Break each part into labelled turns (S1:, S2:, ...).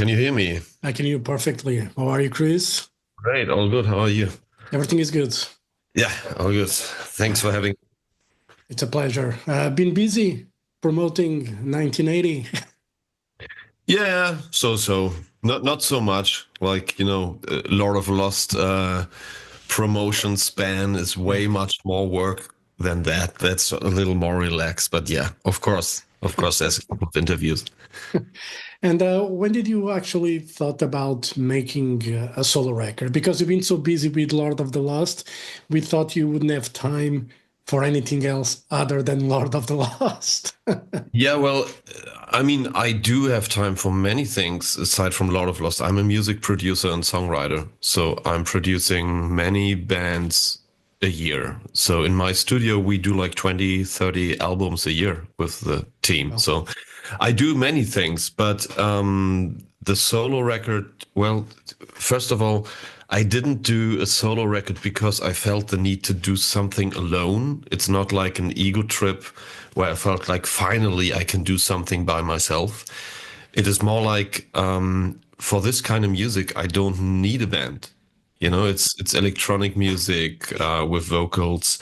S1: Can you hear me?
S2: I can hear you perfectly. How are you, Chris?
S1: Great, all good. How are you?
S2: Everything is good.
S1: Yeah, all good. Thanks for having.
S2: It's a pleasure. I've been busy promoting 1980.
S1: Yeah, so. Not so much. Like, Lord of Lost promotion span is
S2: Yeah.
S1: way much more work than that. That's a little more relaxed. But yeah, of course. Of course, there's a couple of interviews.
S2: And when did you actually thought about making a solo record? Because you've been so busy with Lord of the Lost, we thought you wouldn't have time for anything else other than Lord of the Lost.
S1: Yeah, well, I mean, I do have time for many things aside from Lord of Lost. I'm a music producer and songwriter, so I'm producing many bands a year. So in my studio, we do like 20, 30 albums a year with the team.
S2: Well,
S1: So I do many things, but the solo record, well, first of all, I didn't do a solo record because I felt the need to do something alone. It's not like an ego trip where I felt like finally I can do something by myself. It is more like for this kind of music, I don't need a band. It's electronic music with vocals,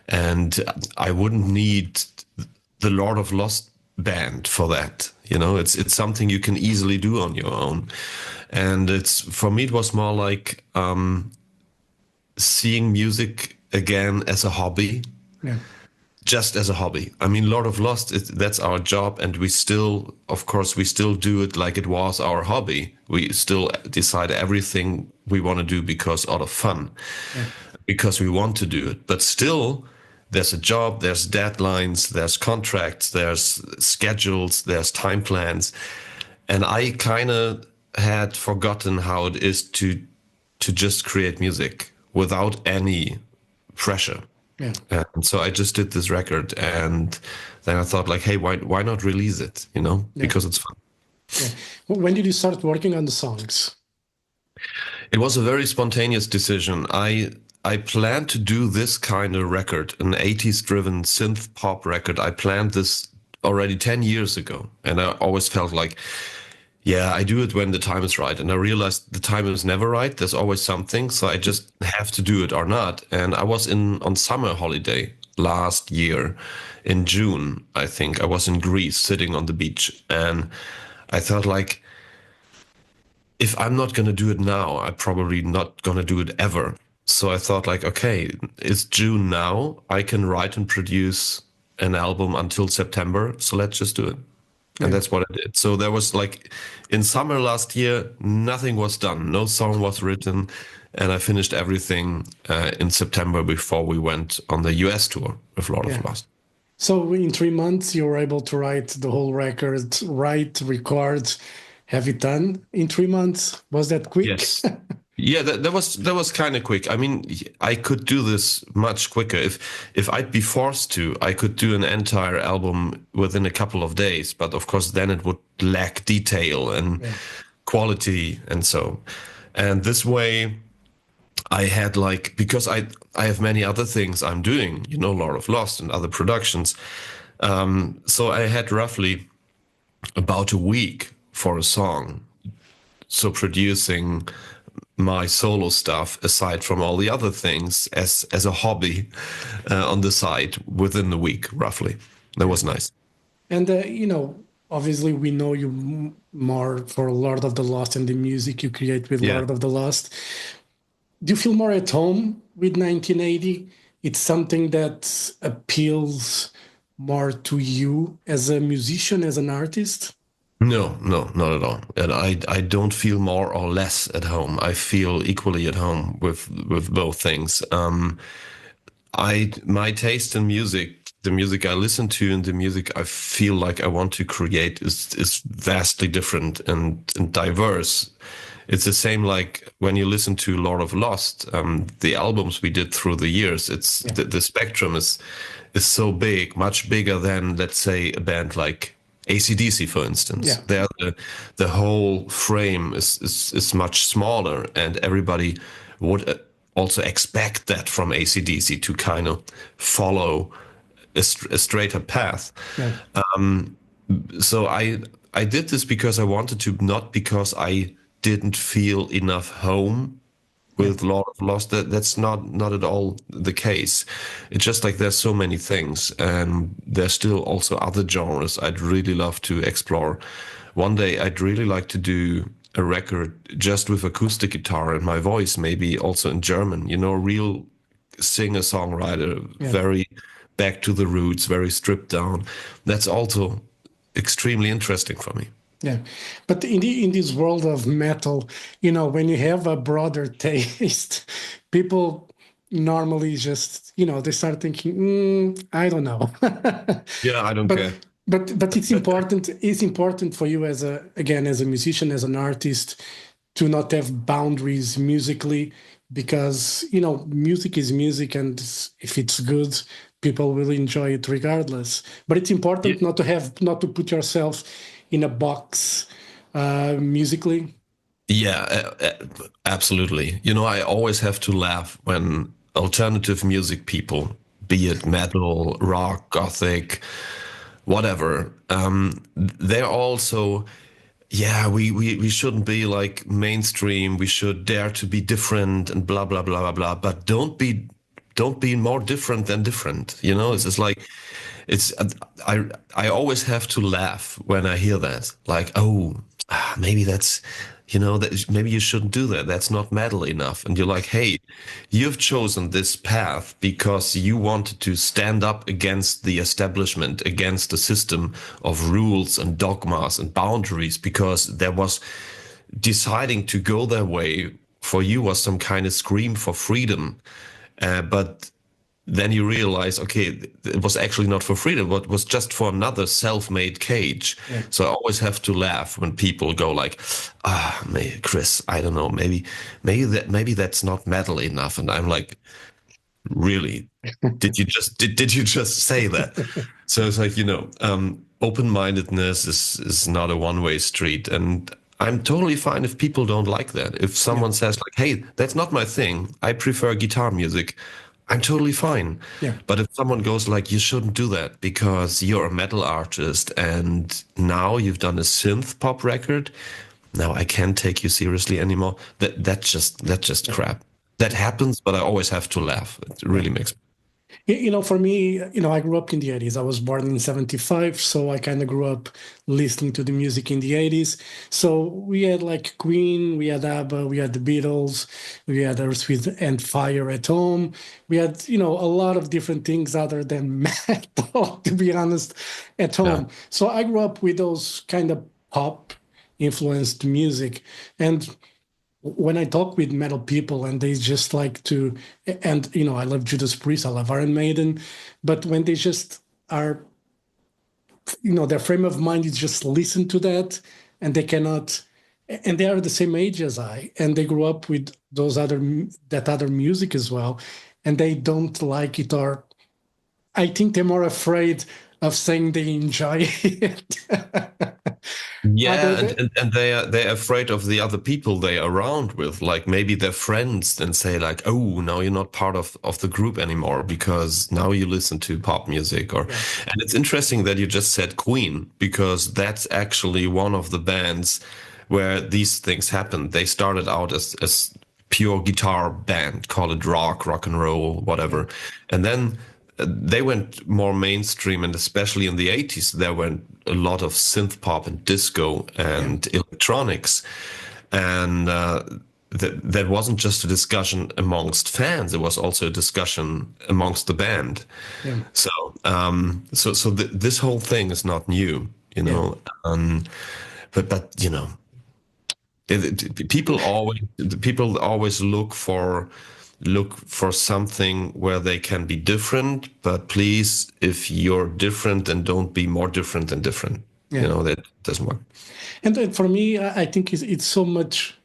S1: and I wouldn't need the Lord of Lost band for that. It's something you can easily do on your own. And it's for me, it was more like seeing music again as a hobby,
S2: yeah.
S1: just as a hobby. I mean, Lord of Lost, that's our job, and we still, of course, we still do it like it was our hobby. We still decide everything we want to do because out of fun,
S2: Yeah.
S1: because we want to do it. But still, there's a job, there's deadlines, there's contracts, there's schedules, there's time plans, and I kind of had forgotten how it is to just create music without any pressure.
S2: Yeah.
S1: And so I just did this record, and then I thought like, hey, why not release it?
S2: Yeah.
S1: Because it's fun.
S2: Yeah. When did you start working on the songs?
S1: It was a very spontaneous decision. I planned to do this kind of record, an 80s driven synth pop record. I planned this already 10 years ago, and I always felt like, yeah, I do it when the time is right. And I realized the time is never right. There's always something, so I just have to do it or not. And I was in on summer holiday last year in June, I think. I was in Greece sitting on the beach, and I thought like, if I'm not going to do it now, I'm probably not going to do it ever. So I thought like, okay, it's June now. I can write and produce an album until September. So let's just do it. And
S2: Yeah.
S1: that's what I did. So there was like in summer last year, nothing was done. No song was written. And I finished everything in September before we went on the US tour with Lord
S2: Yeah.
S1: of Lost.
S2: So in 3 months, you were able to write the whole record, write, record, have it done in 3 months. Was that quick?
S1: Yes. Yeah, that was kind of quick. I mean, I could do this much quicker. If I'd be forced to, I could do an entire album within a couple of days, but of course then it would lack detail and
S2: Yeah.
S1: quality and so. And this way I had like because I have many other things I'm doing, Lord of Lost and other productions. So I had roughly about a week for a song. So producing my solo stuff aside from all the other things as a hobby on the side within the week roughly. That
S2: Yeah.
S1: was nice.
S2: And obviously we know you more for Lord of the Lost and the music you create with
S1: Yeah.
S2: Lord of the Lost. Do you feel more at home with 1980? It's something that appeals more to you as a musician, as an artist?
S1: No, no, not at all. And I don't feel more or less at home. I feel equally at home with both things. I my taste in music, the music I listen to and the music I feel like I want to create is vastly different and diverse. It's the same like when you listen to Lord of Lost, the albums we did through the years. It's
S2: Yeah.
S1: the spectrum is so big, much bigger than let's say a band like AC/DC, for instance.
S2: Yeah.
S1: There, the whole frame is much smaller, and everybody would also expect that from AC/DC to kind of follow a straighter path.
S2: Yeah.
S1: So I did this because I wanted to, not because I didn't feel enough home
S2: Yeah.
S1: with Lord of Lost. That's not at all the case. It's just like there's so many things, and there's still also other genres I'd really love to explore. One day I'd really like to do a record just with acoustic guitar and my voice, maybe also in German, real singer-songwriter,
S2: Yeah.
S1: very back to the roots, very stripped down. That's also extremely interesting for me.
S2: Yeah, but in this world of metal, when you have a broader taste, people normally just, they start thinking, I don't know.
S1: Yeah, I don't
S2: But
S1: care.
S2: but it's important. It's important for you as as a musician, as an artist, to not have boundaries musically, because music is music, and if it's good, people will enjoy it regardless. But it's important not to put yourself in a box musically.
S1: Yeah, absolutely. I always have to laugh when alternative music people, be it metal, rock, gothic, whatever, they're also, yeah, we shouldn't be like mainstream. We should dare to be different and blah blah blah blah blah. But don't be more different than different. It's just like it's I always have to laugh when I hear that. Like, oh, maybe that's that maybe you shouldn't do that. That's not metal enough. And you're like, hey, you've chosen this path because you wanted to stand up against the establishment, against the system of rules and dogmas and boundaries, because there was deciding to go their way for you was some kind of scream for freedom. But then you realize, okay, it was actually not for freedom, but was just for another self-made cage.
S2: Yeah.
S1: So I always have to laugh when people go like, maybe Chris, I don't know, maybe that's not metal enough. And I'm like, really? Did you just say that? So it's like, open-mindedness is not a one-way street. And I'm totally fine if people don't like that. If
S2: Yeah.
S1: someone says like, hey, that's not my thing, I prefer guitar music, I'm totally fine.
S2: Yeah.
S1: But if someone goes like, you shouldn't do that because you're a metal artist and now you've done a synth pop record, now I can't take you seriously anymore. That's just crap. That happens, but I always have to laugh. It
S2: Yeah.
S1: really makes.
S2: For me, I grew up in the 80s. I was born in 75, so I kind of grew up listening to the music in the 80s. So we had like Queen, we had ABBA, we had the Beatles, we had Earth, Wind and Fire at home. We had, a lot of different things other than metal, to be honest, at
S1: Yeah.
S2: home. So I grew up with those kind of pop influenced music. And when I talk with metal people and they just like to, and I love Judas Priest, I love Iron Maiden, but when they just are, their frame of mind is just listen to that, and they cannot, and they are the same age as I, and they grew up with that other music as well, and they don't like it, or I think they're more afraid of saying they enjoy it. Other
S1: Yeah, and,
S2: than,
S1: and, and they're afraid of the other people they're around with, like maybe their friends, and say like, oh, now you're not part of the group anymore because now you listen to pop music. Or
S2: yeah,
S1: and it's interesting that you just said Queen, because that's actually one of the bands where these things happened. They started out as pure guitar band, call it rock and roll,
S2: yeah,
S1: whatever. And then they went more mainstream, and especially in the 80s, there went a lot of synth pop and disco
S2: yeah,
S1: and electronics. And that wasn't just a discussion amongst fans, it was also a discussion amongst the band.
S2: yeah,
S1: So, this whole thing is not new, you
S2: yeah.
S1: know. But people always look for something where they can be different, but please, if you're different, then don't be more different than different.
S2: Yeah.
S1: That doesn't work.
S2: And then for me, I think it's so much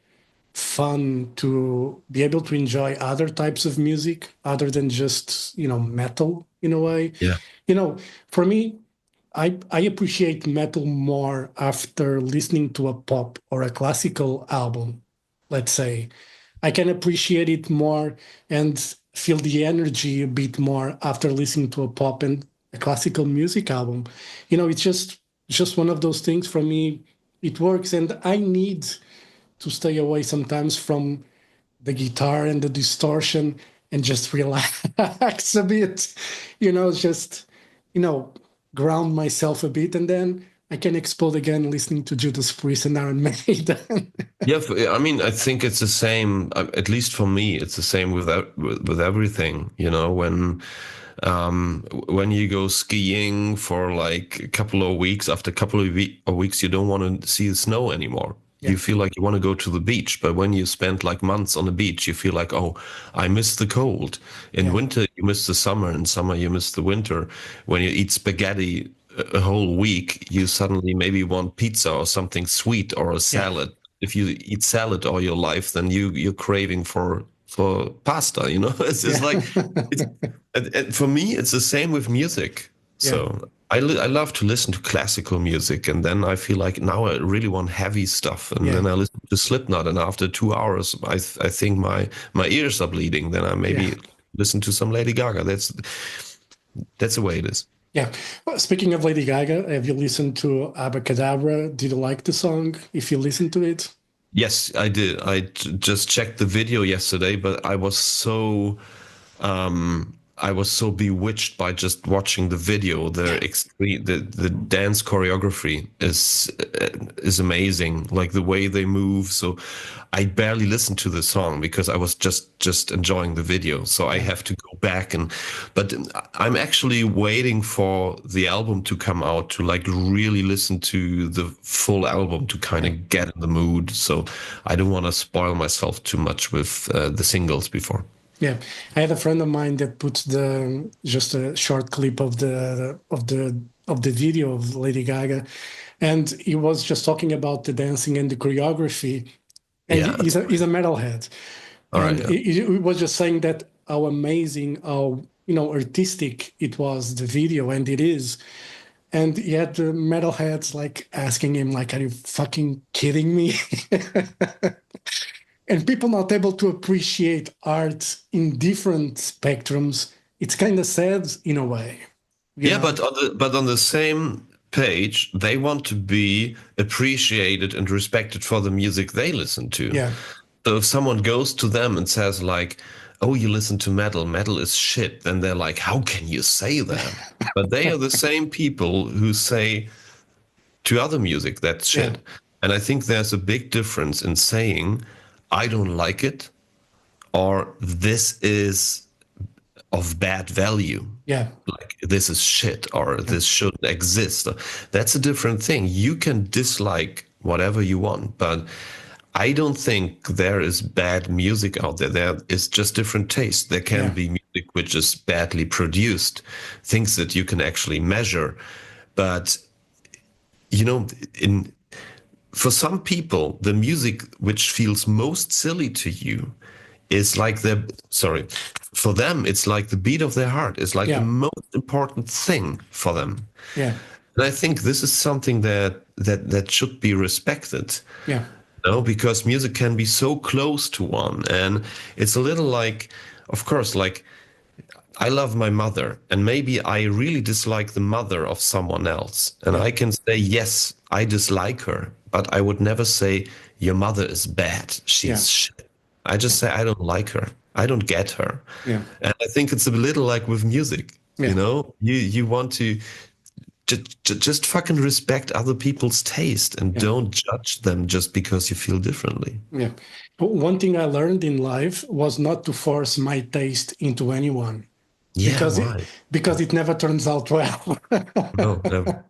S2: fun to be able to enjoy other types of music other than just, metal in a way.
S1: Yeah.
S2: You know, for me, I appreciate metal more after listening to a pop or a classical album, let's say. I can appreciate it more and feel the energy a bit more after listening to a pop and a classical music album. It's just It's just one of those things for me. It works, and I need to stay away sometimes from the guitar and the distortion and just relax a bit, just, you know, ground myself a bit. And then I can explode again listening to Judas Priest and Iron Maiden.
S1: Yeah, I mean, I think it's the same. At least for me, it's the same with with everything. You know, when you go skiing for like a couple of weeks, after a couple of weeks, you don't want to see the snow anymore.
S2: Yeah,
S1: You feel like you want to go to the beach, but when you spend like months on the beach, you feel like, oh, I miss the cold. In
S2: yeah,
S1: winter, you miss the summer. In summer, you miss the winter. When you eat spaghetti a whole week, you suddenly maybe want pizza or something sweet or a
S2: yeah,
S1: salad. If you eat salad all your life, then you're craving for pasta. You know, it's
S2: yeah,
S1: like it's and for me, it's the same with music.
S2: yeah,
S1: So I love to listen to classical music, and then I feel like now I really want heavy stuff, and
S2: yeah,
S1: then I listen to Slipknot, and after 2 hours, I think my ears are bleeding. Then I
S2: yeah.
S1: maybe listen to some Lady Gaga. That's the way it is.
S2: Yeah. Well, speaking of Lady Gaga, have you listened to Abacadabra? Did you like the song? If you listened to it?
S1: Yes, I did. Just checked the video yesterday, but I was so bewitched by just watching the video.
S2: Yeah.
S1: The dance choreography is amazing. Like the way they move. So I barely listened to the song because I was just enjoying the video. So I
S2: Yeah.
S1: have to go back but I'm actually waiting for the album to come out to like really listen to the full album to kind
S2: Yeah.
S1: of get in the mood. So I don't want to spoil myself too much with the singles before.
S2: Yeah, I had a friend of mine that put the just a short clip of the video of Lady Gaga, and he was just talking about the dancing and the choreography. And
S1: Yeah,
S2: he's
S1: that's
S2: a
S1: great.
S2: he's a metalhead,
S1: All right,
S2: and
S1: yeah.
S2: he was just saying that how amazing, how artistic it was, the video, and it is. And he had the metalheads like asking him like, "Are you fucking kidding me?" And people not able to appreciate art in different spectrums, it's kind of sad in a way, you
S1: Yeah,
S2: know?
S1: but on the same page, they want to be appreciated and respected for the music they listen to.
S2: Yeah,
S1: So if someone goes to them and says like, "Oh, you listen to metal, metal is shit," then they're like, "How can you say that?" But they are the same people who say to other music that's
S2: yeah,
S1: shit. And I think there's a big difference in saying, "I don't like it," or "This is of bad value."
S2: yeah,
S1: Like this is shit or
S2: yeah,
S1: this shouldn't exist. That's a different thing. You can dislike whatever you want, but I don't think there is bad music out there. There is just different taste. There can
S2: yeah,
S1: be music which is badly produced, things that you can actually measure. But you know, in for some people, the music which feels most silly to you is like sorry, for them, it's like the beat of their heart. It's like the
S2: yeah,
S1: most important thing for them.
S2: yeah,
S1: And I think this is something that should be respected.
S2: yeah,
S1: No, because music can be so close to one. And it's a little like, of course, like I love my mother, and maybe I really dislike the mother of someone else. And
S2: yeah,
S1: I can say, yes, I dislike her, but I would never say, your mother is bad.
S2: yeah,
S1: She's shit. I just say, I don't like her. I don't get her.
S2: yeah,
S1: And I think it's a little like with music. You
S2: yeah,
S1: know, you want to just fucking respect other people's taste and
S2: yeah,
S1: don't judge them just because you feel differently.
S2: yeah. But one thing I learned in life was not to force my taste into anyone
S1: Yeah,
S2: because it
S1: why?
S2: because it never turns out well.
S1: No, never.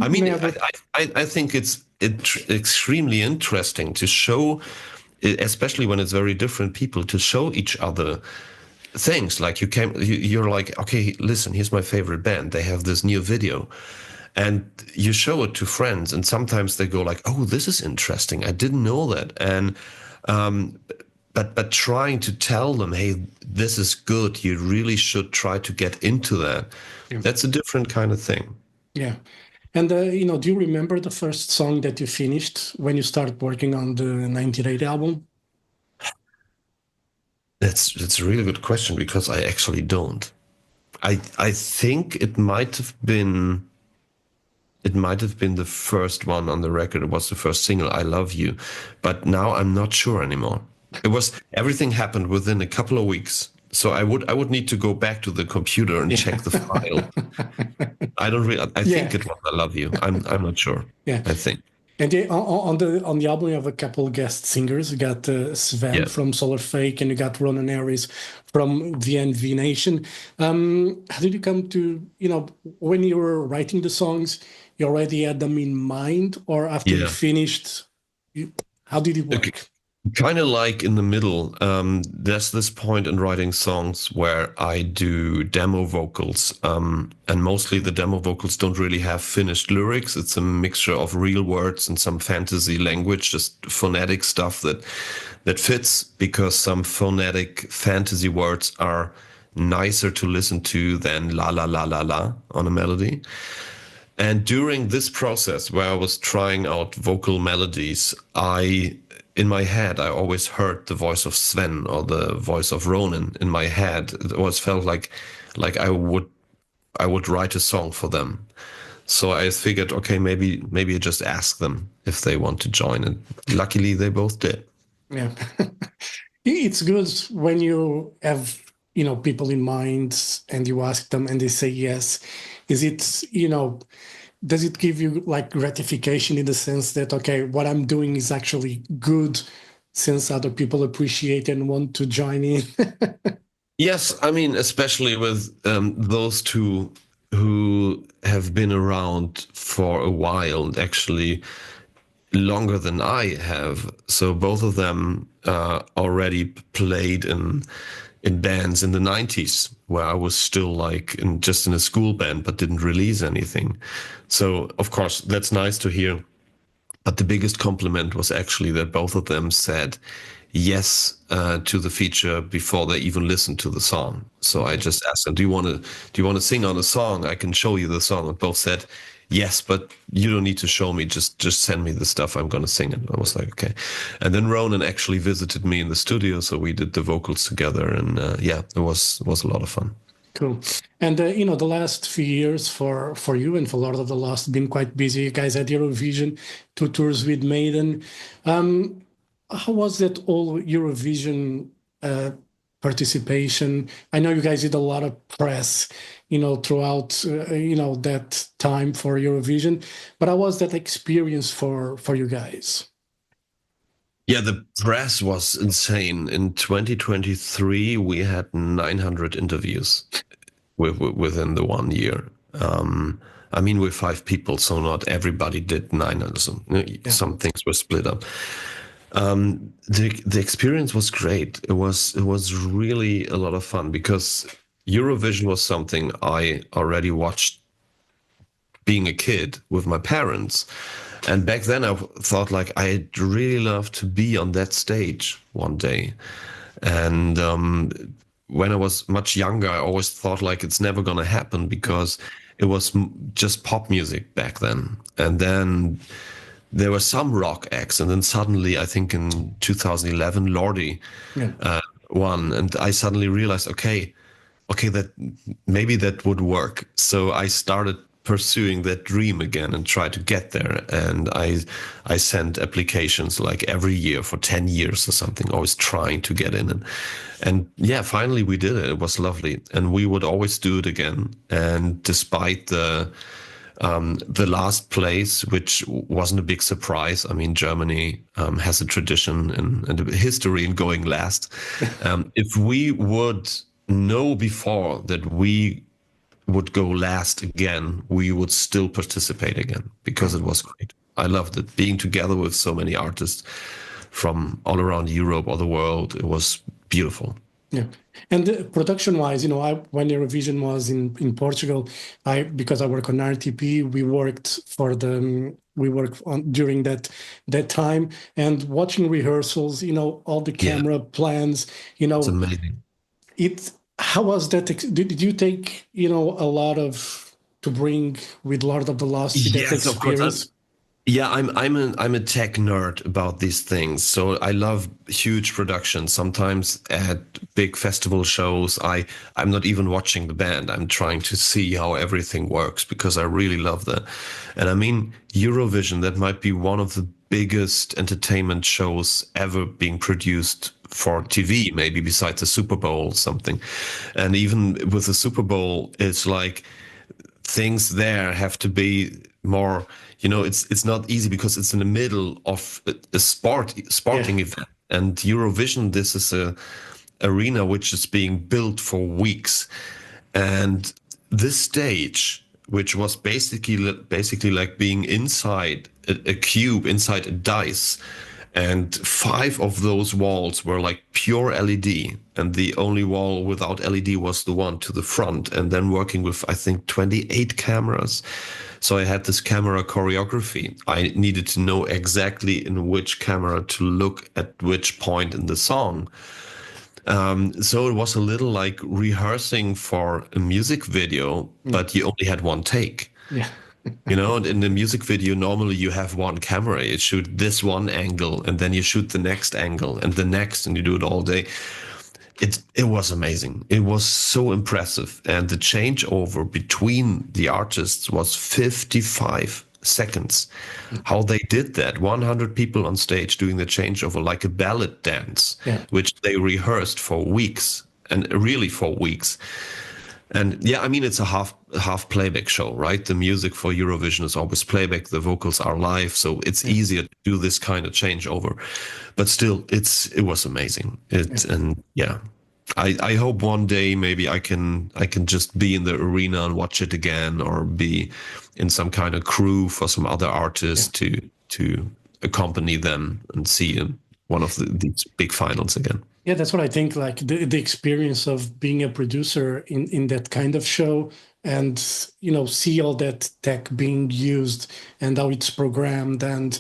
S1: I mean,
S2: Never.
S1: I think it's extremely interesting to show, especially when it's very different people, to show each other things. Like you're like, okay, listen, here's my favorite band. They have this new video, and you show it to friends, and sometimes they go like, oh, this is interesting. I didn't know that, and um, but trying to tell them, hey, this is good. You really should try to get into that.
S2: Yeah.
S1: That's a different kind of thing.
S2: Yeah. And do you remember the first song that you finished when you started working on the 98 album?
S1: That's a really good question because I actually don't. I think it might have been it might have been the first one on the record. It was the first single, I Love You. But now I'm not sure anymore. It was everything happened within a couple of weeks. So I would need to go back to the computer and check the file. I don't really I think
S2: Yeah,
S1: it was I Love You. I'm not sure.
S2: yeah.
S1: I think.
S2: And on the album, you have a couple guest singers. You got Sven
S1: Yeah.
S2: from Solar Fake, and you got Ronan Harris from the NV Nation. How did you come to, when you were writing the songs, you already had them in mind, or after you
S1: Yeah.
S2: finished, how did it
S1: Okay.
S2: work?
S1: Kind of like in the middle. There's this point in writing songs where I do demo vocals, and mostly the demo vocals don't really have finished lyrics. It's a mixture of real words and some fantasy language, just phonetic stuff that fits because some phonetic fantasy words are nicer to listen to than la la la la la on a melody. And during this process where I was trying out vocal melodies, in my head, I always heard the voice of Sven or the voice of Ronan in my head. It always felt like I would write a song for them. So I figured, okay, maybe I just ask them if they want to join. And luckily they both did.
S2: Yeah. It's good when you have, people in mind and you ask them and they say yes. Is it, does it give you like gratification in the sense that, okay, what I'm doing is actually good since other people appreciate and want to join in?
S1: Yes, I mean, especially with those two who have been around for a while and actually longer than I have. So both of them already played in bands in the 90s where I was still like just in a school band but didn't release anything. So of course that's nice to hear. But the biggest compliment was actually that both of them said yes to the feature before they even listened to the song. So I just asked them, "Do you want to sing on a song? I can show you the song." And both said yes, but you don't need to show me. Just send me the stuff. I'm gonna sing it. I was like, okay. And then Ronan actually visited me in the studio, so we did the vocals together, and yeah, it was a lot of fun.
S2: Cool. And the last few years for you and for Lord of the Lost been quite busy. You guys had Eurovision, two tours with Maiden. How was that all Eurovision participation? I know you guys did a lot of press, throughout that time for Eurovision, but how was that experience for you guys?
S1: Yeah, the press was insane. In 2023, we had 900 interviews within the 1 year. I mean, we're five people, so not everybody did 900.
S2: Yeah.
S1: Some things were split up. The experience was great. It was really a lot of fun because Eurovision was something I already watched being a kid with my parents. And back then I thought like I'd really love to be on that stage one day. And when I was much younger, I always thought like it's never gonna happen because it was just pop music back then. And then there were some rock acts, and then suddenly, I think in 2011, Lordi
S2: Yeah.
S1: won, and I suddenly realized, okay, that maybe that would work. So I started pursuing that dream again and tried to get there. And I sent applications like every year for 10 years or something, always trying to get in. And yeah, finally we did it. It was lovely. And we would always do it again. And despite the last place, which wasn't a big surprise. I mean, Germany has a tradition and a history in going last. If we would know before that we would go last again, we would still participate again because it was great. I loved it. Being together with so many artists from all around Europe or the world, it was beautiful.
S2: Yeah. And production-wise, when Eurovision was in Portugal, because I work on RTP, we worked on during that time, and watching rehearsals, all the
S1: Yeah,
S2: camera plans,
S1: it's amazing.
S2: it. How was that? Did you take, a lot of to bring with Lord of the Lost with that
S1: Yes, of course.
S2: experience?
S1: Yeah, I'm a tech nerd about these things. So I love huge productions. Sometimes at big festival shows, I'm not even watching the band. I'm trying to see how everything works because I really love that. And I mean, Eurovision, that might be one of the biggest entertainment shows ever being produced for TV, maybe besides the Super Bowl or something. And even with the Super Bowl, it's like things there have to be more, it's not easy because it's in the middle of a
S2: Yeah,
S1: sporting event. And Eurovision, this is a arena which is being built for weeks. And this stage, which was basically like being inside a cube, inside a dice, and five of those walls were like pure LED, and the only wall without LED was the one to the front, and then working with, I think, 28 cameras. So I had this camera choreography. I needed to know exactly in which camera to look at which point in the song. So it was a little like rehearsing for a music video,
S2: mm,
S1: but you only had one take.
S2: yeah,
S1: And in the music video, normally you have one camera. You shoot this one angle, and then you shoot the next angle, and the next, and you do it all day. It was amazing. It was so impressive, and the changeover between the artists was 55 seconds. How they did that, 100 people on stage doing the changeover like a ballet dance,
S2: yeah,
S1: which they rehearsed for weeks, and really for weeks. And yeah, I mean, it's a half playback show, right? The music for Eurovision is always playback. The vocals are live, so it's
S2: yeah,
S1: easier to do this kind of changeover. But still, it was amazing.
S2: yeah,
S1: And yeah, I hope one day maybe I can just be in the arena and watch it again, or be in some kind of crew for some other artists
S2: yeah.
S1: to accompany them and see one of these big finals again.
S2: Yeah, that's what I think. Like the experience of being a producer in that kind of show, and see all that tech being used and how it's programmed, and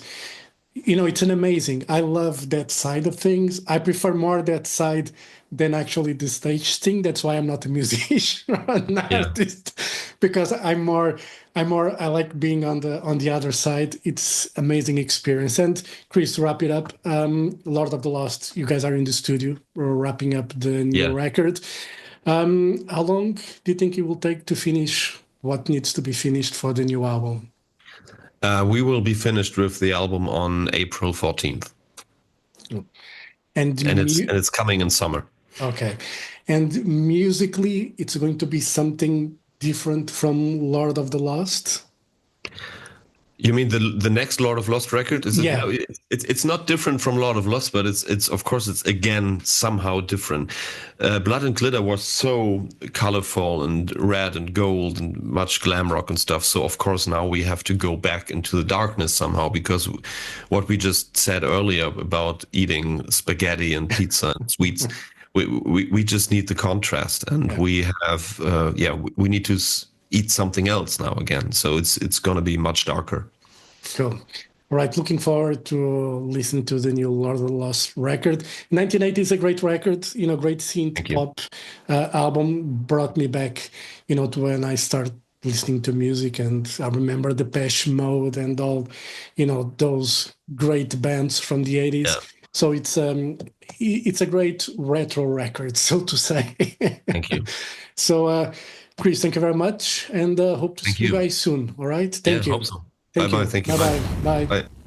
S2: it's an amazing. I love that side of things. I prefer more that side than actually the stage thing. That's why I'm not a musician or an
S1: Yeah.
S2: artist, because I like being on the other side. It's amazing experience. And Chris, to wrap it up, Lord of the Lost, you guys are in the studio. We're wrapping up the new
S1: Yeah.
S2: record. How long do you think it will take to finish what needs to be finished for the new album?
S1: We will be finished with the album on April 14th,
S2: And
S1: and it's
S2: mu
S1: and it's coming in summer.
S2: Okay. And musically, it's going to be something different from Lord of the Lost?
S1: You mean the next Lord of Lost record? Is it?
S2: Yeah.
S1: No, it's not different from Lord of Lost, but it's of course it's again somehow different. Blood and Glitter was so colorful and red and gold and much glam rock and stuff. So of course now we have to go back into the darkness somehow, because what we just said earlier about eating spaghetti and pizza and sweets, we just need the contrast, and
S2: Yeah.
S1: we have we need to eat something else now again. So it's going to be much darker.
S2: Cool. All right. Looking forward to listen to the new Lord of the Lost record. 1980 is a great record, great synth
S1: Thank you.
S2: pop album. Brought me back, to when I started listening to music. And I remember Depeche Mode and all, those great bands from the 80s.
S1: Yeah.
S2: So it's a great retro record, so to say.
S1: Thank you.
S2: So, Chris, thank you very much, and hope to
S1: Thank
S2: see you
S1: you.
S2: guys soon. All right.
S1: Yeah,
S2: Thank
S1: hope
S2: you.
S1: so. Bye
S2: Thank
S1: bye.
S2: you.
S1: Thank you.
S2: Bye
S1: Bye.
S2: bye. Bye.
S1: Bye.